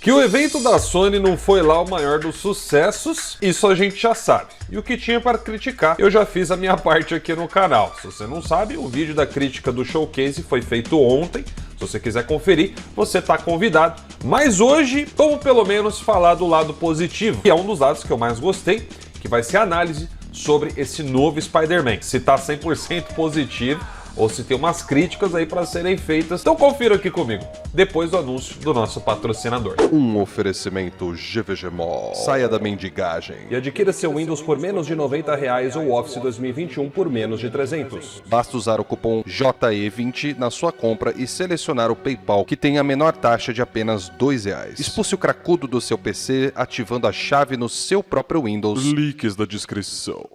Que o evento da Sony não foi lá o maior dos sucessos, isso a gente já sabe. E o que tinha para criticar, eu já fiz a minha parte aqui no canal. Se você não sabe, o vídeo da crítica do Showcase foi feito ontem. Se você quiser conferir, você está convidado. Mas hoje, vamos pelo menos falar do lado positivo, que é um dos lados que eu mais gostei, que vai ser a análise sobre esse novo Spider-Man. Se tá 100% positivo, ou se tem umas críticas aí para serem feitas. Então confira aqui comigo, depois do anúncio do nosso patrocinador. Um oferecimento GVG Mall. Saia da mendigagem e adquira seu Windows por menos de R$90 ou Office 2021 por menos de 300. Basta usar o cupom JE20 na sua compra e selecionar o PayPal, que tem a menor taxa de apenas R$2. Expulse o cracudo do seu PC ativando a chave no seu próprio Windows. Links na descrição.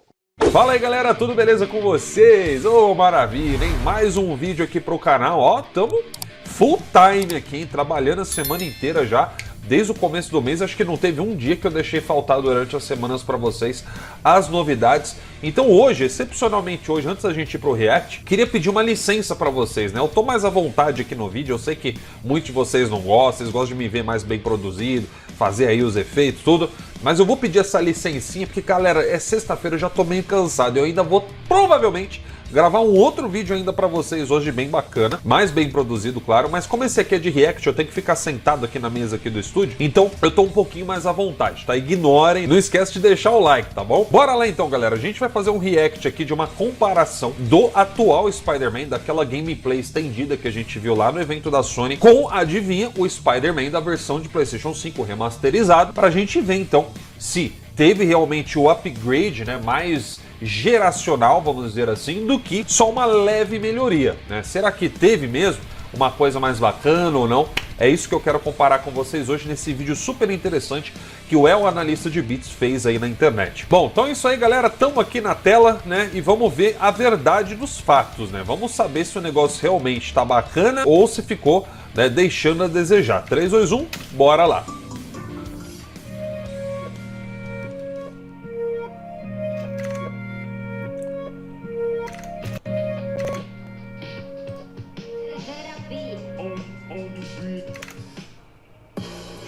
Fala aí galera, tudo beleza com vocês? Ô, maravilha, hein? Mais um vídeo aqui pro canal, ó, tamo full time aqui, hein? Trabalhando a semana inteira já, desde o começo do mês. Acho que não teve um dia que eu deixei faltar durante as semanas pra vocês as novidades. Então hoje, excepcionalmente hoje, antes da gente ir pro React, queria pedir uma licença pra vocês, né? Eu tô mais à vontade aqui no vídeo, eu sei que muitos de vocês não gostam, vocês gostam de me ver mais bem produzido, fazer aí os efeitos, tudo. Mas eu vou pedir essa licencinha porque, galera, é sexta-feira, eu já tô meio cansado. Eu ainda vou, provavelmente, gravar um outro vídeo ainda pra vocês hoje, bem bacana, mais bem produzido, claro. Mas como esse aqui é de React, eu tenho que ficar sentado aqui na mesa aqui do estúdio, então eu tô um pouquinho mais à vontade, tá? Ignorem, não esquece de deixar o like, tá bom? Bora lá então, galera. A gente vai fazer um React aqui de uma comparação do atual Spider-Man, daquela gameplay estendida que a gente viu lá no evento da Sony, com, adivinha, o Spider-Man da versão de PlayStation 5 remasterizado, pra gente ver então se teve realmente o upgrade, né, mais geracional, vamos dizer assim, do que só uma leve melhoria, né? Será que teve mesmo uma coisa mais bacana ou não? É isso que eu quero comparar com vocês hoje nesse vídeo super interessante que o El Analista de Bits fez aí na internet. Bom, então é isso aí, galera, estamos aqui na tela, né, e vamos ver a verdade dos fatos, né? Vamos saber se o negócio realmente está bacana ou se ficou, né, deixando a desejar. 3, 2, 1, bora lá!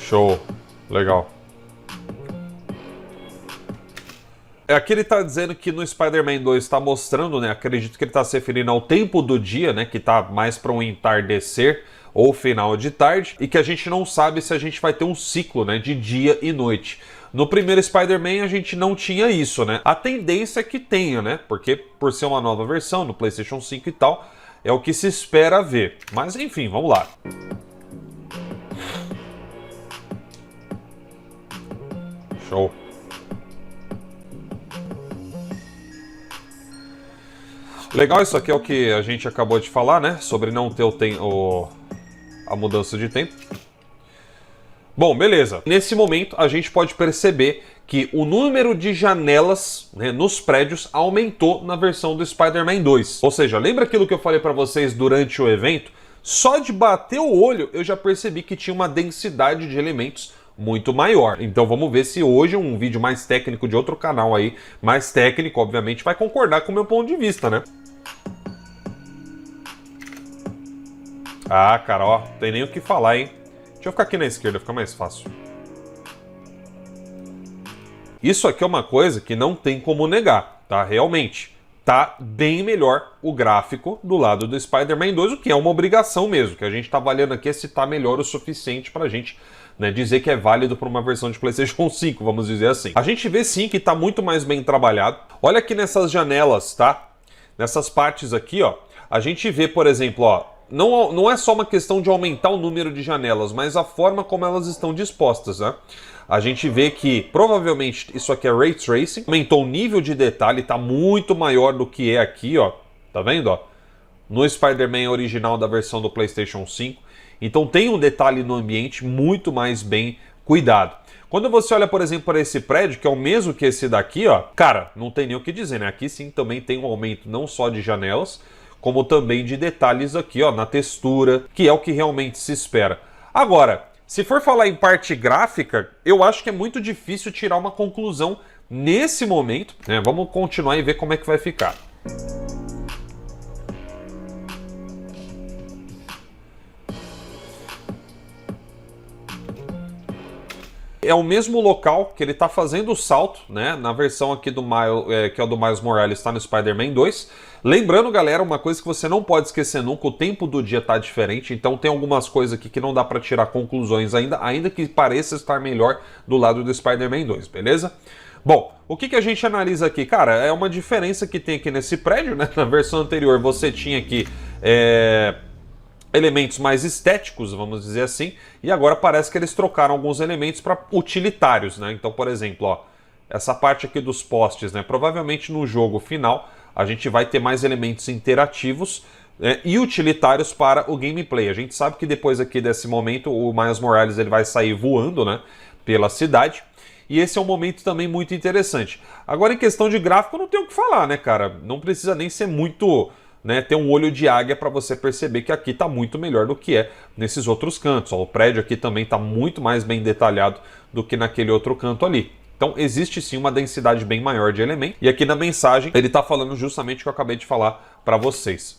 Show, legal. Aqui ele tá dizendo que no Spider-Man 2 está mostrando, né? Acredito que ele está se referindo ao tempo do dia, né? Que tá mais para um entardecer ou final de tarde, e que a gente não sabe se a gente vai ter um ciclo, né? De dia e noite. No primeiro Spider-Man a gente não tinha isso, né? A tendência é que tenha, né? Porque por ser uma nova versão no PlayStation 5 e tal, é o que se espera ver. Mas enfim, vamos lá. Show. Legal, isso aqui é o que a gente acabou de falar, né? Sobre não ter a mudança de tempo. Bom, beleza. Nesse momento a gente pode perceber que o número de janelas, né, nos prédios aumentou na versão do Spider-Man 2. Ou seja, lembra aquilo que eu falei para vocês durante o evento? Só de bater o olho eu já percebi que tinha uma densidade de elementos muito maior. Então vamos ver se hoje um vídeo mais técnico de outro canal aí, mais técnico, obviamente, vai concordar com o meu ponto de vista, né? Ah, cara, ó, tem nem o que falar, hein? Deixa eu ficar aqui na esquerda, fica mais fácil. Isso aqui é uma coisa que não tem como negar, tá? Realmente, tá bem melhor o gráfico do lado do Spider-Man 2, o que é uma obrigação mesmo, que a gente tá avaliando aqui é se tá melhor o suficiente pra gente, né, dizer que é válido para uma versão de PlayStation 5, vamos dizer assim. A gente vê sim que está muito mais bem trabalhado. Olha aqui nessas janelas, tá? Nessas partes aqui, ó. A gente vê, por exemplo, ó, não é só uma questão de aumentar o número de janelas, mas a forma como elas estão dispostas, né? A gente vê que provavelmente isso aqui é Ray Tracing, aumentou o nível de detalhe, tá muito maior do que é aqui, ó. Tá vendo, ó? No Spider-Man original da versão do PlayStation 5. Então tem um detalhe no ambiente muito mais bem cuidado. Quando você olha, por exemplo, para esse prédio, que é o mesmo que esse daqui, ó, cara, não tem nem o que dizer, né? Aqui sim também tem um aumento não só de janelas, como também de detalhes aqui, ó, na textura, que é o que realmente se espera. Agora, se for falar em parte gráfica, eu acho que é muito difícil tirar uma conclusão nesse momento, né? Vamos continuar e ver como é que vai ficar. É o mesmo local que ele está fazendo o salto, né? Na versão aqui do Miles, que é o do Miles Morales, está no Spider-Man 2. Lembrando, galera, uma coisa que você não pode esquecer nunca, o tempo do dia está diferente, então tem algumas coisas aqui que não dá para tirar conclusões ainda que pareça estar melhor do lado do Spider-Man 2, beleza? Bom, o que a gente analisa aqui? Cara, é uma diferença que tem aqui nesse prédio, né? Na versão anterior você tinha aqui elementos mais estéticos, vamos dizer assim, e agora parece que eles trocaram alguns elementos para utilitários, né? Então, por exemplo, ó, essa parte aqui dos postes, né? Provavelmente no jogo final a gente vai ter mais elementos interativos e utilitários para o gameplay. A gente sabe que depois aqui desse momento o Miles Morales ele vai sair voando, né? Pela cidade. E esse é um momento também muito interessante. Agora, em questão de gráfico, não tem o que falar, né, cara? Não precisa nem ser muito, né, ter um olho de águia para você perceber que aqui está muito melhor do que é nesses outros cantos. Ó, o prédio aqui também está muito mais bem detalhado do que naquele outro canto ali. Então, existe sim uma densidade bem maior de elementos. E aqui na mensagem, ele está falando justamente o que eu acabei de falar para vocês.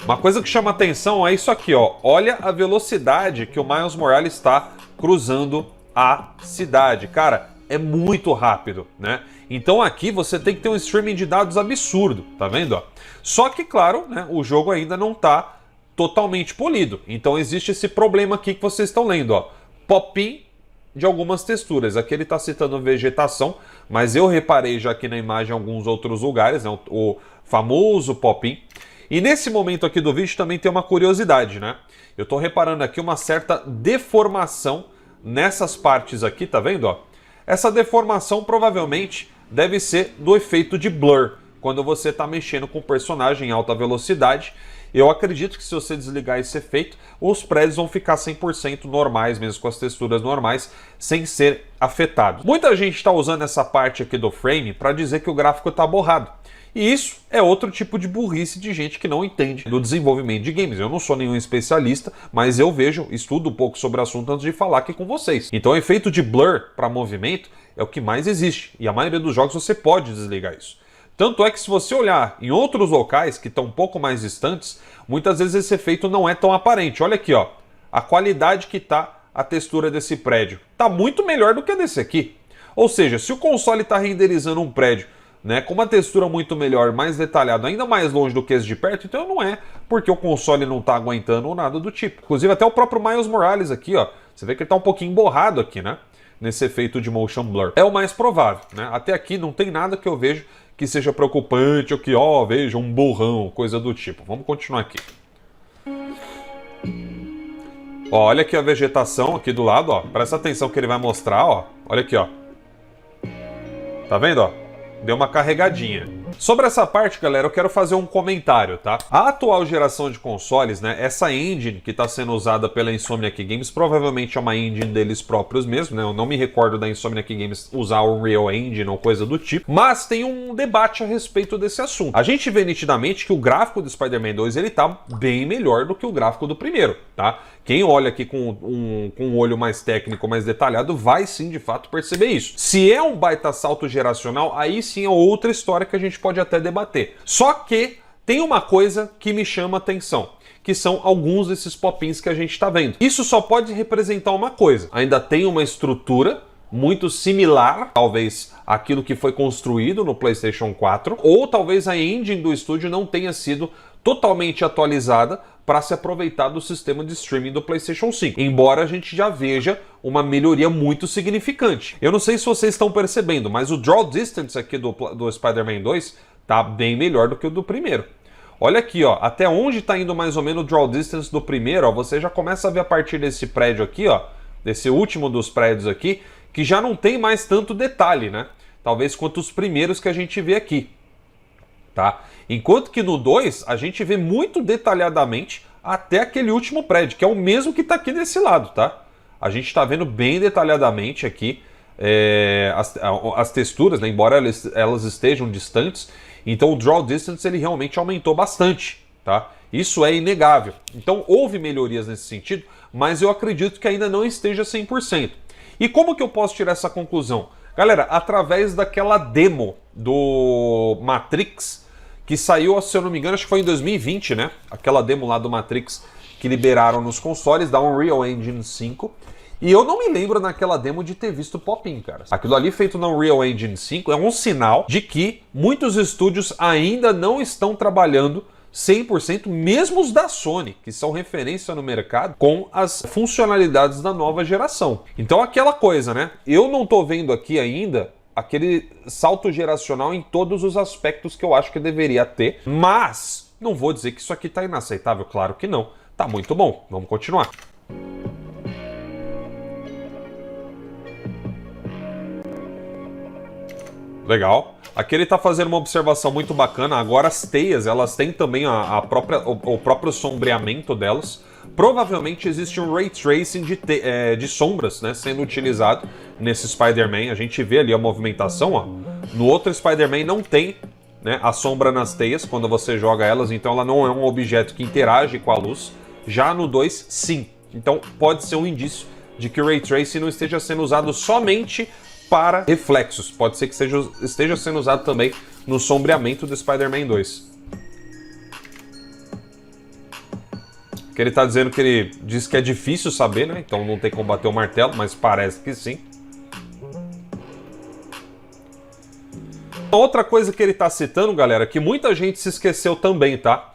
Uma coisa que chama atenção é isso aqui, ó. Olha a velocidade que o Miles Morales está cruzando a cidade. Cara, é muito rápido, né? Então aqui você tem que ter um streaming de dados absurdo, tá vendo? Ó? Só que, claro, né, o jogo ainda não está totalmente polido. Então existe esse problema aqui que vocês estão lendo, ó. Pop-in de algumas texturas. Aqui ele está citando vegetação, mas eu reparei já aqui na imagem em alguns outros lugares, né, o famoso pop-in. E nesse momento aqui do vídeo também tem uma curiosidade, né? Eu tô reparando aqui uma certa deformação nessas partes aqui, tá vendo, ó? Essa deformação provavelmente deve ser do efeito de blur, quando você tá mexendo com o personagem em alta velocidade. Eu acredito que se você desligar esse efeito, os prédios vão ficar 100% normais, mesmo com as texturas normais, sem ser afetados. Muita gente está usando essa parte aqui do frame para dizer que o gráfico está borrado. E isso é outro tipo de burrice de gente que não entende do desenvolvimento de games. Eu não sou nenhum especialista, mas eu estudo um pouco sobre o assunto antes de falar aqui com vocês. Então o efeito de blur para movimento é o que mais existe. E a maioria dos jogos você pode desligar isso. Tanto é que se você olhar em outros locais que estão um pouco mais distantes, muitas vezes esse efeito não é tão aparente. Olha aqui, ó, a qualidade que está a textura desse prédio. Está muito melhor do que a desse aqui. Ou seja, se o console está renderizando um prédio, né, com uma textura muito melhor, mais detalhado, ainda mais longe do que esse de perto, então não é porque o console não está aguentando ou nada do tipo. Inclusive até o próprio Miles Morales aqui, ó, você vê que ele está um pouquinho borrado aqui, né, nesse efeito de motion blur. É o mais provável, né? Até aqui não tem nada que eu vejo que seja preocupante ou que, ó, veja um borrão, coisa do tipo. Vamos continuar aqui. Ó, olha aqui a vegetação aqui do lado, ó. Presta atenção que ele vai mostrar, ó. Olha aqui, ó. Tá vendo, ó? Deu uma carregadinha. Sobre essa parte, galera, eu quero fazer um comentário, tá? A atual geração de consoles, né, essa engine que está sendo usada pela Insomniac Games, provavelmente é uma engine deles próprios mesmo, né? Eu não me recordo da Insomniac Games usar o Unreal Engine ou coisa do tipo, mas tem um debate a respeito desse assunto. A gente vê nitidamente que o gráfico do Spider-Man 2, ele tá bem melhor do que o gráfico do primeiro, tá? Quem olha aqui com um olho mais técnico, mais detalhado, vai sim, de fato, perceber isso. Se é um baita salto geracional, aí sim é outra história que a gente pode até debater. Só que tem uma coisa que me chama atenção, que são alguns desses pop-ins que a gente está vendo. Isso só pode representar uma coisa. Ainda tem uma estrutura muito similar, talvez, àquilo que foi construído no PlayStation 4, ou talvez a engine do estúdio não tenha sido totalmente atualizada para se aproveitar do sistema de streaming do PlayStation 5, embora a gente já veja uma melhoria muito significante. Eu não sei se vocês estão percebendo, mas o Draw Distance aqui do Spider-Man 2 tá bem melhor do que o do primeiro. Olha aqui, ó, até onde está indo mais ou menos o Draw Distance do primeiro, ó, você já começa a ver a partir desse prédio aqui, ó, desse último dos prédios aqui, que já não tem mais tanto detalhe, né? Talvez quanto os primeiros que a gente vê aqui. Tá? Enquanto que no 2 a gente vê muito detalhadamente até aquele último prédio, que é o mesmo que está aqui desse lado, tá? A gente está vendo bem detalhadamente aqui as texturas, né? Embora elas estejam distantes, então o Draw Distance ele realmente aumentou bastante, tá? Isso é inegável. Então houve melhorias nesse sentido, mas eu acredito que ainda não esteja 100%. E como que eu posso tirar essa conclusão? Galera, através daquela demo do Matrix, que saiu, se eu não me engano, acho que foi em 2020, né? Aquela demo lá do Matrix, que liberaram nos consoles da Unreal Engine 5. E eu não me lembro naquela demo de ter visto pop-in, cara. Aquilo ali feito na Unreal Engine 5 é um sinal de que muitos estúdios ainda não estão trabalhando 100%, mesmo os da Sony, que são referência no mercado, com as funcionalidades da nova geração. Então aquela coisa, né? Eu não tô vendo aqui ainda aquele salto geracional em todos os aspectos que eu acho que deveria ter, mas não vou dizer que isso aqui tá inaceitável, claro que não. Tá muito bom, vamos continuar. Legal. Aqui ele está fazendo uma observação muito bacana. Agora as teias, elas têm também o próprio sombreamento delas. Provavelmente existe um Ray Tracing de sombras, né, sendo utilizado nesse Spider-Man. A gente vê ali a movimentação, ó. No outro Spider-Man não tem, né, a sombra nas teias quando você joga elas, então ela não é um objeto que interage com a luz. Já no 2, sim. Então pode ser um indício de que o Ray Tracing não esteja sendo usado somente para reflexos. Pode ser que esteja sendo usado também no sombreamento do Spider-Man 2. Que ele está dizendo que ele diz que é difícil saber, né? Então não tem como bater o martelo, mas parece que sim. Outra coisa que ele está citando, galera, que muita gente se esqueceu também, tá?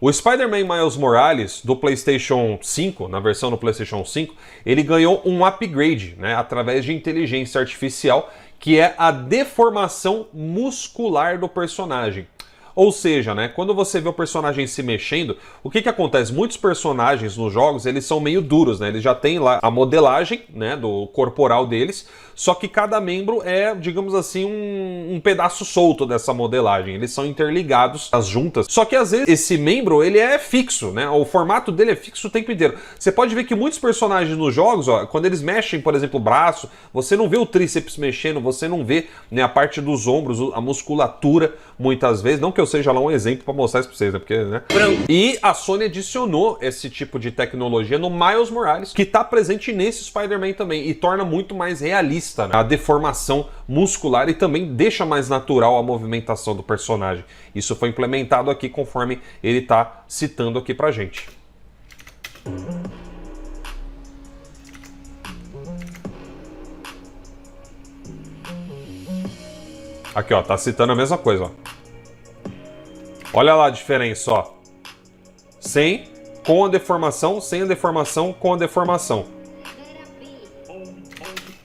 O Spider-Man Miles Morales do PlayStation 5, na versão do PlayStation 5, ele ganhou um upgrade, né, através de inteligência artificial, que é a deformação muscular do personagem. Ou seja, né, quando você vê o personagem se mexendo, o que acontece? Muitos personagens nos jogos, eles são meio duros, né? Eles já têm lá a modelagem, né, do corporal deles, só que cada membro é, digamos assim, um pedaço solto dessa modelagem. Eles são interligados, as juntas. Só que às vezes esse membro, ele é fixo, né? O formato dele é fixo o tempo inteiro. Você pode ver que muitos personagens nos jogos, ó, quando eles mexem, por exemplo, o braço, você não vê o tríceps mexendo, você não vê, né, a parte dos ombros, a musculatura, muitas vezes. Não que eu seja lá um exemplo para mostrar isso para vocês, né? Porque, né? E a Sony adicionou esse tipo de tecnologia no Miles Morales, que está presente nesse Spider-Man também, e torna muito mais realista, né, a deformação muscular e também deixa mais natural a movimentação do personagem. Isso foi implementado aqui conforme ele está citando aqui pra gente. Aqui, ó, tá citando a mesma coisa, ó. Olha lá a diferença, ó. Sem, com a deformação, sem a deformação, com a deformação.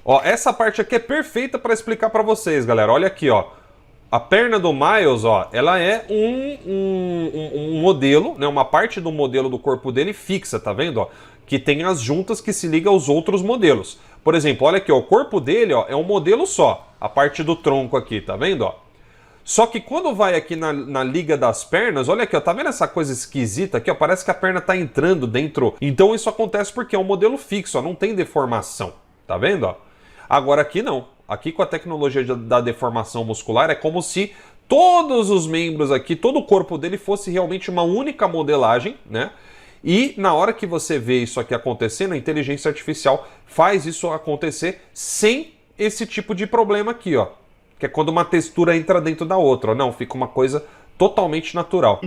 Ó, essa parte aqui é perfeita para explicar para vocês, galera. Olha aqui, ó. A perna do Miles, ó, ela é um modelo, né? Uma parte do modelo do corpo dele fixa, tá vendo, ó? Que tem as juntas que se ligam aos outros modelos. Por exemplo, olha aqui, ó, o corpo dele, ó, é um modelo só. A parte do tronco aqui, tá vendo, ó? Só que quando vai aqui na liga das pernas, olha aqui, ó, tá vendo essa coisa esquisita aqui, ó? Parece que a perna tá entrando dentro. Então isso acontece porque é um modelo fixo, ó, não tem deformação, tá vendo, ó? Agora aqui não. Aqui com a tecnologia da deformação muscular é como se todos os membros aqui, todo o corpo dele fosse realmente uma única modelagem, né? E na hora que você vê isso aqui acontecendo, a inteligência artificial faz isso acontecer sem esse tipo de problema aqui, ó. Que é quando uma textura entra dentro da outra. Não, fica uma coisa totalmente natural.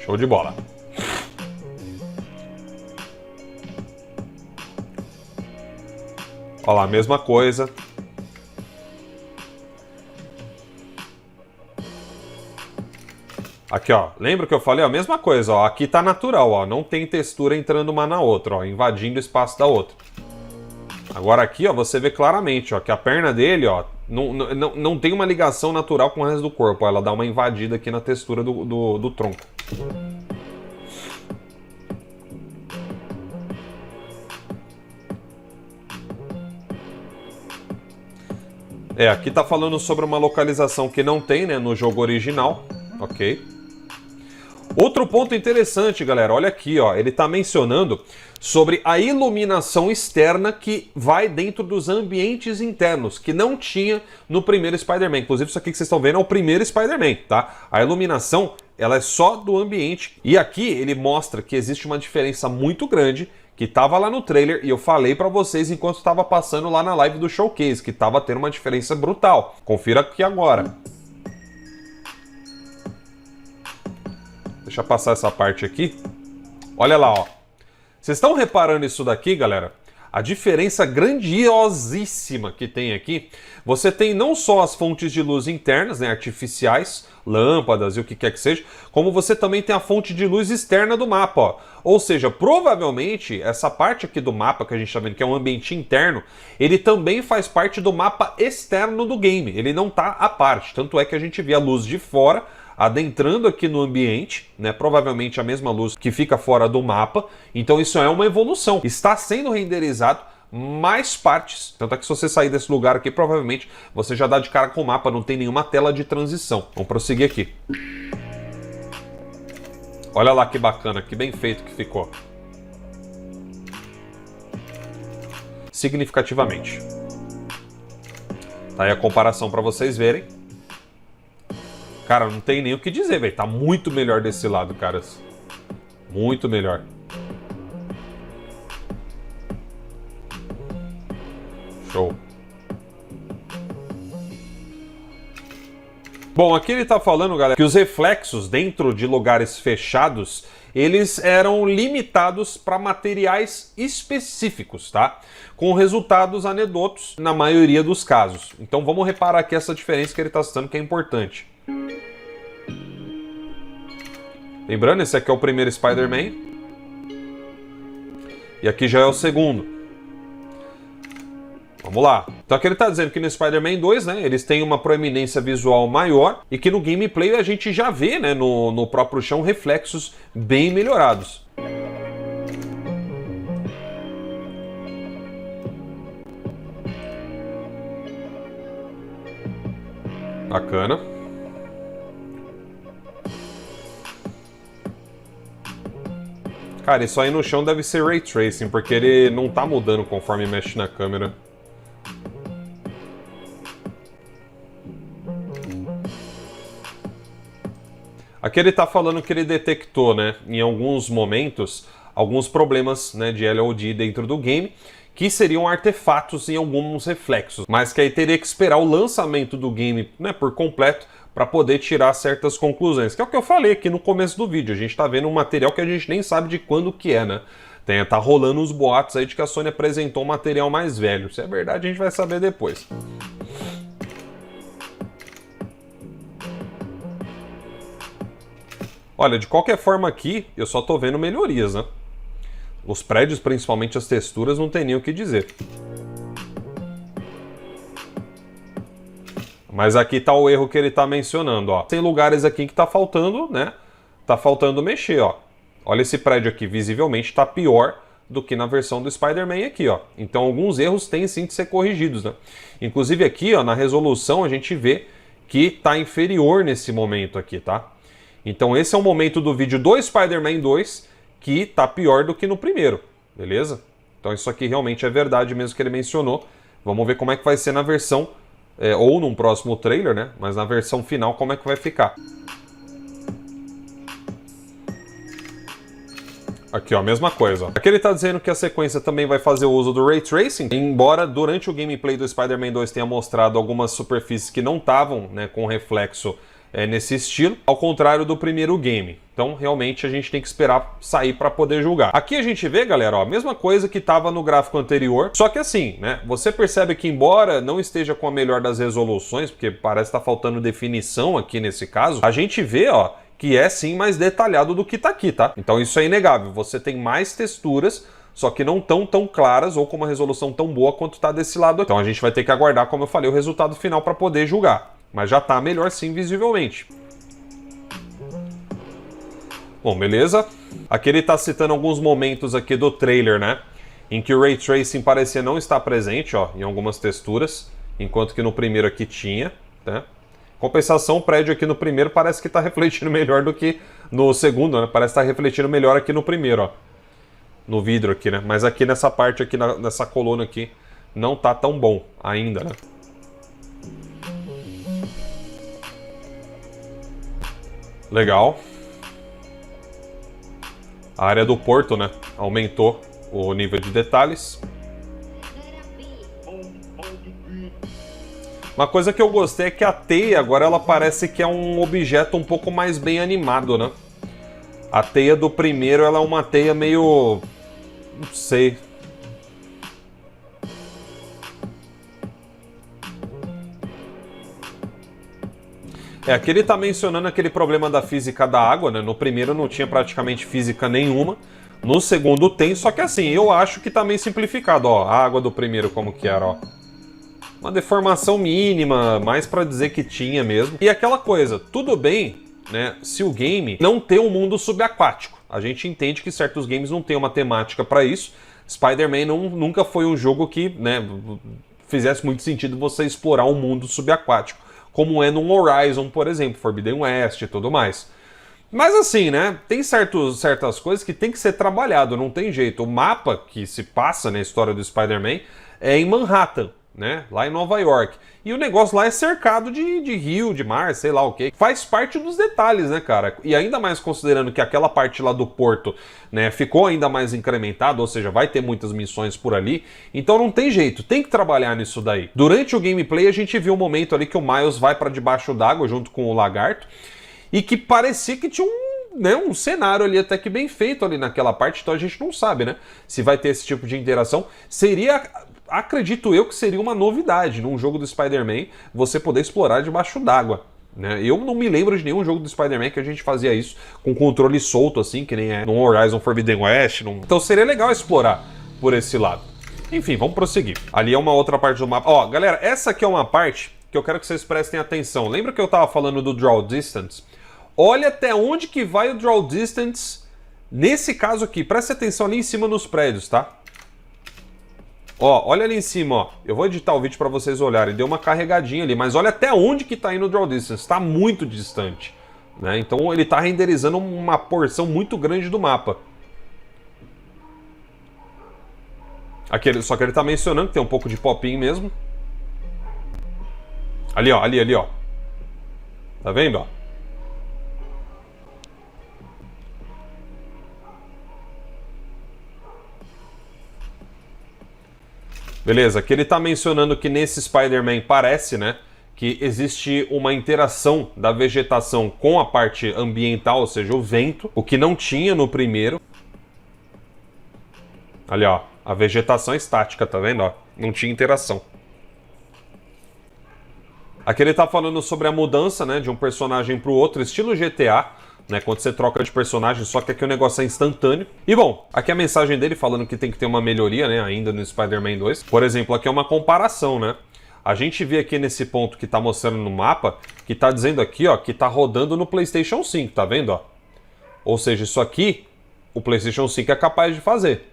Show de bola. Olha lá, mesma coisa. Aqui, ó. Lembra que eu falei? A mesma coisa, ó. Aqui tá natural, ó. Não tem textura entrando uma na outra, ó. Invadindo o espaço da outra. Agora aqui, ó, você vê claramente, ó, que a perna dele, ó, não tem uma ligação natural com o resto do corpo. Ó, ela dá uma invadida aqui na textura do tronco. É, aqui tá falando sobre uma localização que não tem, né, no jogo original. Ok. Outro ponto interessante, galera, olha aqui, ó, ele tá mencionando sobre a iluminação externa que vai dentro dos ambientes internos, que não tinha no primeiro Spider-Man. Inclusive isso aqui que vocês estão vendo é o primeiro Spider-Man, tá? A iluminação, ela é só do ambiente. E aqui ele mostra que existe uma diferença muito grande, que tava lá no trailer, e eu falei pra vocês enquanto estava passando lá na live do Showcase, que tava tendo uma diferença brutal. Confira aqui agora. Deixa eu passar essa parte aqui. Olha lá, ó. Vocês estão reparando isso daqui, galera? A diferença grandiosíssima que tem aqui, você tem não só as fontes de luz internas, né, artificiais, lâmpadas e o que quer que seja, como você também tem a fonte de luz externa do mapa, ó. Ou seja, provavelmente essa parte aqui do mapa que a gente está vendo, que é um ambiente interno, ele também faz parte do mapa externo do game, ele não está à parte, tanto é que a gente vê a luz de fora adentrando aqui no ambiente, né? Provavelmente a mesma luz que fica fora do mapa. Então isso é uma evolução. Está sendo renderizado mais partes. Tanto é que se você sair desse lugar aqui, provavelmente você já dá de cara com o mapa, não tem nenhuma tela de transição. Vamos prosseguir aqui. Olha lá que bacana, que bem feito que ficou. Significativamente. Tá aí a comparação para vocês verem. Cara, não tem nem o que dizer, velho. Tá muito melhor desse lado, caras. Muito melhor. Show. Bom, aqui ele tá falando, galera, que os reflexos dentro de lugares fechados, eles eram limitados para materiais específicos, tá? Com resultados anedotos na maioria dos casos. Então vamos reparar aqui essa diferença que ele tá citando, que é importante. Lembrando, esse aqui é o primeiro Spider-Man. E aqui já é o segundo. Vamos lá. Então aqui ele está dizendo que no Spider-Man 2, né, eles têm uma proeminência visual maior e que no gameplay a gente já vê, né, no próprio chão, reflexos bem melhorados. Bacana. Cara, isso aí no chão deve ser Ray Tracing, porque ele não tá mudando conforme mexe na câmera. Aqui ele tá falando que ele detectou, né, em alguns momentos, alguns problemas, né, de LOD dentro do game, que seriam artefatos em alguns reflexos, mas que aí teria que esperar o lançamento do game, né, por completo, para poder tirar certas conclusões, que é o que eu falei aqui no começo do vídeo. A gente tá vendo um material que a gente nem sabe de quando que é, né? Tá rolando os boatos aí de que a Sony apresentou um material mais velho. Se é verdade, a gente vai saber depois. Olha, de qualquer forma aqui, eu só tô vendo melhorias, né? Os prédios, principalmente as texturas, não tem nem o que dizer. Mas aqui tá o erro que ele tá mencionando, ó. Tem lugares aqui que tá faltando, né? Tá faltando mexer, ó. Olha esse prédio aqui, visivelmente tá pior do que na versão do Spider-Man aqui, ó. Então alguns erros têm sim de ser corrigidos, né? Inclusive aqui, ó, na resolução a gente vê que tá inferior nesse momento aqui, tá? Então esse é o momento do vídeo do Spider-Man 2 que tá pior do que no primeiro, beleza? Então isso aqui realmente é verdade mesmo que ele mencionou. Vamos ver como é que vai ser na versão ou num próximo trailer, né? Mas na versão final, como é que vai ficar? Aqui, ó, mesma coisa. Ó. Aqui ele tá dizendo que a sequência também vai fazer o uso do Ray Tracing, embora durante o gameplay do Spider-Man 2 tenha mostrado algumas superfícies que não estavam, né, com reflexo nesse estilo, ao contrário do primeiro game. Então, realmente, a gente tem que esperar sair para poder julgar. Aqui a gente vê, galera, ó, a mesma coisa que estava no gráfico anterior, só que assim, né, você percebe que embora não esteja com a melhor das resoluções, porque parece que tá faltando definição aqui nesse caso, a gente vê, ó, que é sim mais detalhado do que tá aqui, tá? Então isso é inegável, você tem mais texturas, só que não tão claras ou com uma resolução tão boa quanto tá desse lado aqui. Então a gente vai ter que aguardar, como eu falei, o resultado final para poder julgar. Mas já tá melhor sim visivelmente. Bom, beleza. Aqui ele tá citando alguns momentos aqui do trailer, né? Em que o Ray Tracing parecia não estar presente, ó, em algumas texturas, enquanto que no primeiro aqui tinha, né? Compensação, o prédio aqui no primeiro parece que tá refletindo melhor do que no segundo, né? Parece estar refletindo melhor aqui no primeiro, ó. No vidro aqui, né? Mas aqui nessa parte aqui, nessa coluna aqui, não tá tão bom ainda, né? Legal. A área do porto, né? Aumentou o nível de detalhes. Uma coisa que eu gostei é que a teia agora ela parece que é um objeto um pouco mais bem animado, né? A teia do primeiro, ela é uma teia meio... não sei. Aqui ele tá mencionando aquele problema da física da água, né? No primeiro não tinha praticamente física nenhuma. No segundo tem, só que assim, eu acho que tá meio simplificado, ó. A água do primeiro como que era, ó. Uma deformação mínima, mais pra dizer que tinha mesmo. E aquela coisa, tudo bem, né? Se o game não tem um mundo subaquático. A gente entende que certos games não tem uma temática pra isso. Spider-Man nunca foi um jogo que, né, fizesse muito sentido você explorar um mundo subaquático. Como é no Horizon, por exemplo, Forbidden West e tudo mais. Mas assim, né, tem certas coisas que tem que ser trabalhado, não tem jeito. O mapa que se passa na história do Spider-Man é em Manhattan, né, lá em Nova York. E o negócio lá é cercado de rio, de mar, sei lá o que. Faz parte dos detalhes, né, cara? E ainda mais considerando que aquela parte lá do porto, né, ficou ainda mais incrementada, ou seja, vai ter muitas missões por ali. Então não tem jeito, tem que trabalhar nisso daí. Durante o gameplay a gente viu um momento ali que o Miles vai para debaixo d'água junto com o lagarto e que parecia que tinha um cenário ali até que bem feito ali naquela parte, então a gente não sabe, né, se vai ter esse tipo de interação. Acredito eu que seria uma novidade num jogo do Spider-Man você poder explorar debaixo d'água, né? Eu não me lembro de nenhum jogo do Spider-Man que a gente fazia isso com controle solto assim, que nem é no Horizon Forbidden West. Então seria legal explorar por esse lado. Enfim, vamos prosseguir. Ali é uma outra parte do mapa. Ó, galera, essa aqui é uma parte que eu quero que vocês prestem atenção. Lembra que eu tava falando do Draw Distance? Olha até onde que vai o Draw Distance nesse caso aqui. Preste atenção ali em cima nos prédios, tá? Ó, olha ali em cima, ó. Eu vou editar o vídeo para vocês olharem. Deu uma carregadinha ali, mas olha até onde que tá indo o Draw Distance. Tá muito distante, né? Então ele tá renderizando uma porção muito grande do mapa. Só que ele tá mencionando que tem um pouco de pop-in mesmo. Ali, ó. Ali, ó. Tá vendo, ó? Beleza, aqui ele tá mencionando que nesse Spider-Man parece, né, que existe uma interação da vegetação com a parte ambiental, ou seja, o vento, o que não tinha no primeiro. Ali, ó, a vegetação estática, tá vendo, ó? Não tinha interação. Aqui ele tá falando sobre a mudança, né, de um personagem pro outro, estilo GTA, né, quando você troca de personagem, só que aqui o negócio é instantâneo. E bom, aqui a mensagem dele falando que tem que ter uma melhoria, né, ainda no Spider-Man 2. Por exemplo, aqui é uma comparação, né? A gente vê aqui nesse ponto que tá mostrando no mapa, que tá dizendo aqui, ó, que tá rodando no PlayStation 5, tá vendo, ó? Ou seja, isso aqui, o PlayStation 5 é capaz de fazer.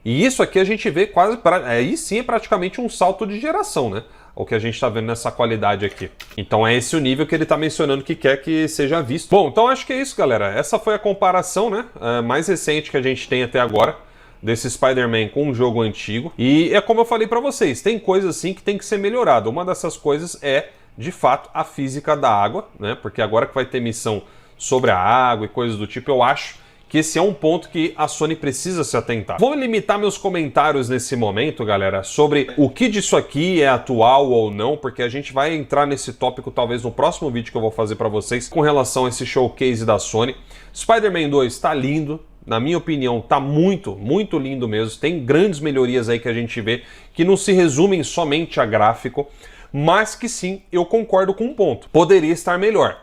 E isso aqui a gente vê quase, aí sim é praticamente um salto de geração, né? O que a gente está vendo nessa qualidade aqui. Então é esse o nível que ele está mencionando que quer que seja visto. Bom, então acho que é isso, galera. Essa foi a comparação, né, mais recente que a gente tem até agora desse Spider-Man com um jogo antigo. E é como eu falei para vocês, tem coisas assim que tem que ser melhorado. Uma dessas coisas é, de fato, a física da água, né? Porque agora que vai ter missão sobre a água e coisas do tipo, eu acho que esse é um ponto que a Sony precisa se atentar. Vou limitar meus comentários nesse momento, galera, sobre o que disso aqui é atual ou não, porque a gente vai entrar nesse tópico talvez no próximo vídeo que eu vou fazer para vocês com relação a esse showcase da Sony. Spider-Man 2 tá lindo, na minha opinião tá muito, muito lindo mesmo. Tem grandes melhorias aí que a gente vê que não se resumem somente a gráfico, mas que sim, eu concordo com um ponto. Poderia estar melhor.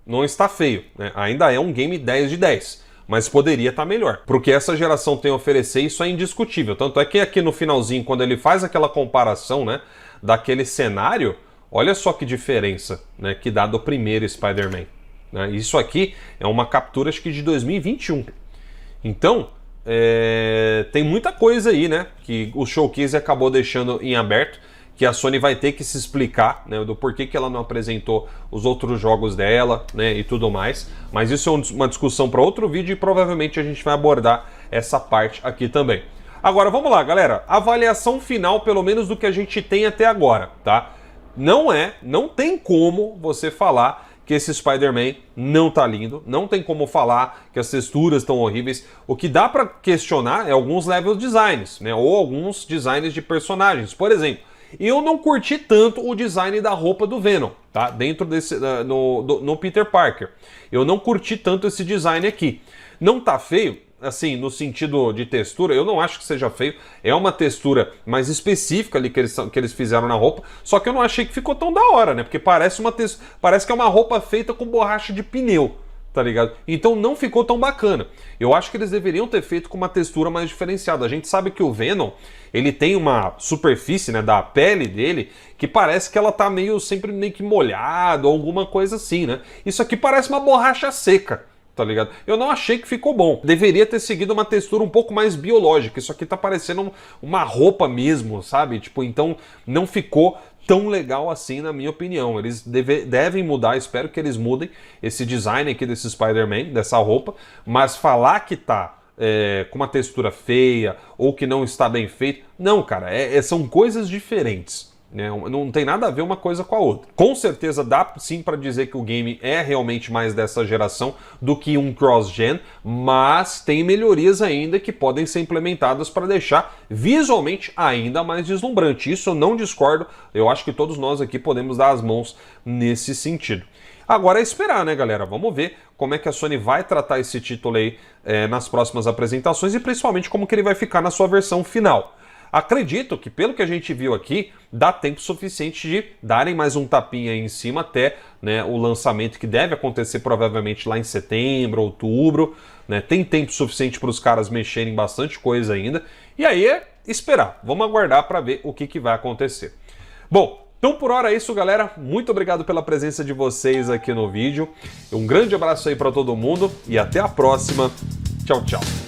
Não está feio, né? Ainda é um game 10 de 10. Mas poderia estar melhor. Porque essa geração tem a oferecer, isso é indiscutível. Tanto é que aqui no finalzinho, quando ele faz aquela comparação, né, daquele cenário, olha só que diferença, né, que dá do primeiro Spider-Man. Né? Isso aqui é uma captura, acho que de 2021. Então, tem muita coisa aí, né, que o showcase acabou deixando em aberto, que a Sony vai ter que se explicar, né, do porquê que ela não apresentou os outros jogos dela, né, e tudo mais. Mas isso é uma discussão para outro vídeo e provavelmente a gente vai abordar essa parte aqui também. Agora vamos lá, galera. Avaliação final, pelo menos do que a gente tem até agora, tá? Não tem como você falar que esse Spider-Man não tá lindo, não tem como falar que as texturas estão horríveis. O que dá para questionar é alguns level designs, né, ou alguns designs de personagens. Por exemplo, eu não curti tanto o design da roupa do Venom, tá? Dentro desse, no Peter Parker. Eu não curti tanto esse design aqui. Não tá feio, assim, no sentido de textura, eu não acho que seja feio. É uma textura mais específica ali que eles fizeram na roupa, só que eu não achei que ficou tão da hora, né? Porque parece que é uma roupa feita com borracha de pneu, tá ligado? Então não ficou tão bacana. Eu acho que eles deveriam ter feito com uma textura mais diferenciada. A gente sabe que o Venom, ele tem uma superfície, né, da pele dele, que parece que ela tá sempre meio que molhada ou alguma coisa assim, né? Isso aqui parece uma borracha seca, tá ligado? Eu não achei que ficou bom. Deveria ter seguido uma textura um pouco mais biológica. Isso aqui tá parecendo uma roupa mesmo, sabe? Tipo, então não ficou tão legal assim, na minha opinião. Eles devem mudar, espero que eles mudem esse design aqui desse Spider-Man, dessa roupa, mas falar que tá com uma textura feia ou que não está bem feito, não, cara, são coisas diferentes. Não tem nada a ver uma coisa com a outra. Com certeza dá sim para dizer que o game é realmente mais dessa geração do que um cross-gen, mas tem melhorias ainda que podem ser implementadas para deixar visualmente ainda mais deslumbrante. Isso eu não discordo, eu acho que todos nós aqui podemos dar as mãos nesse sentido. Agora é esperar, né, galera? Vamos ver como é que a Sony vai tratar esse título aí nas próximas apresentações e principalmente como que ele vai ficar na sua versão final. Acredito que, pelo que a gente viu aqui, dá tempo suficiente de darem mais um tapinha aí em cima até, né, o lançamento que deve acontecer provavelmente lá em setembro, outubro, né? Tem tempo suficiente para os caras mexerem bastante coisa ainda. E aí é esperar. Vamos aguardar para ver o que vai acontecer. Bom, então por hora é isso, galera. Muito obrigado pela presença de vocês aqui no vídeo. Um grande abraço aí para todo mundo e até a próxima. Tchau, tchau.